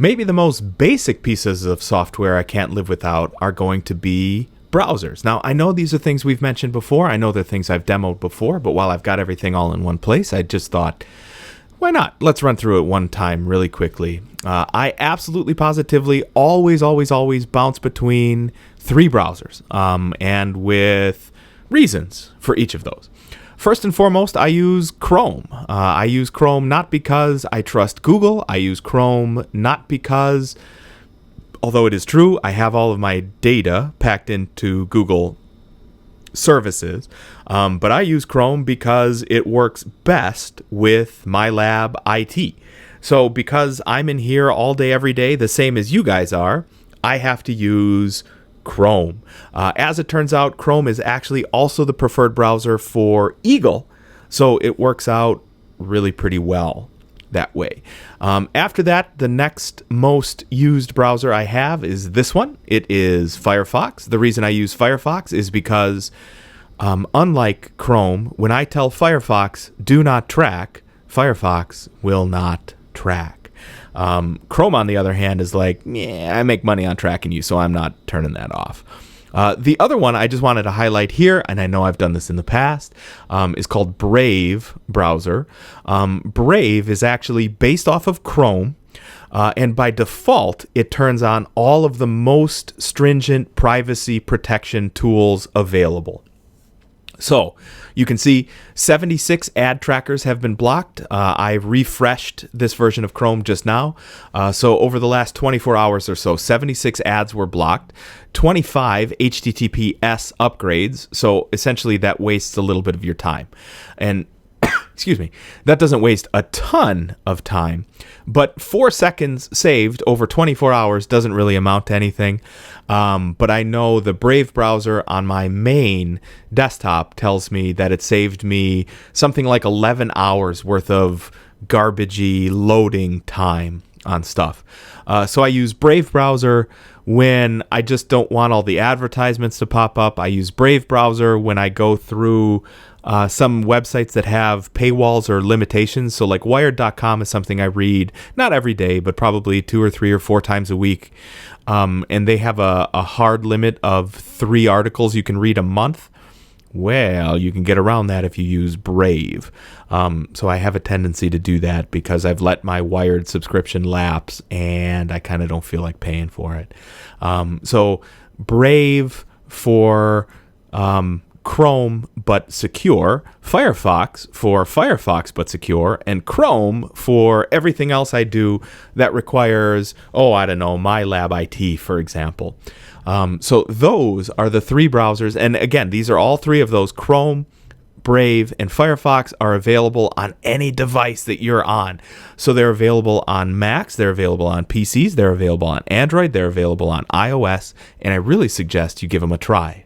maybe the most basic pieces of software I can't live without are going to be browsers. Now, I know these are things we've mentioned before. I know they're things I've demoed before, but while I've got everything all in one place, I just thought, why not? Let's run through it one time really quickly. I absolutely positively always bounce between three browsers, and with reasons for each of those. First and foremost, I use Chrome. I use Chrome not because I trust Google. I use Chrome not because, although it is true, I have all of my data packed into Google services, but I use Chrome because it works best with my lab IT. So because I'm in here all day, every day, the same as you guys are, I have to use Chrome. As it turns out, Chrome is actually also the preferred browser for Eagle, so it works out really pretty well that way. After that, the next most used browser I have is this one. It is Firefox. The reason I use Firefox is because unlike Chrome, when I tell Firefox do not track, Firefox will not track. Chrome, on the other hand, is like, yeah, I make money on tracking you, so I'm not turning that off. The other one I just wanted to highlight here, and I know I've done this in the past, is called Brave browser. Brave is actually based off of Chrome, and by default, it turns on all of the most stringent privacy protection tools available. So you can see 76 ad trackers have been blocked. I refreshed this version of Chrome just now. So over the last 24 hours or so, 76 ads were blocked, 25 HTTPS upgrades. So essentially that wastes a little bit of your time. And excuse me, that doesn't waste a ton of time, but 4 seconds saved over 24 hours doesn't really amount to anything. But I know the Brave browser on my main desktop tells me that it saved me something like 11 hours worth of garbagey loading time on stuff. So I use Brave browser when I just don't want all the advertisements to pop up. I use Brave browser when I go through some websites that have paywalls or limitations. So like Wired.com is something I read, not every day, but probably 2 or 3 or 4 times a week. And they have a hard limit of 3 articles you can read a month. Well, you can get around that if you use Brave. So I have a tendency to do that because I've let my Wired subscription lapse and I kind of don't feel like paying for it. So Brave for Chrome but secure, Firefox for Firefox but secure, and Chrome for everything else I do that requires, my lab IT, for example. So those are the 3 browsers. And again, these are all 3 of those. Chrome, Brave, and Firefox are available on any device that you're on. So they're available on Macs, they're available on PCs, they're available on Android, they're available on iOS, and I really suggest you give them a try.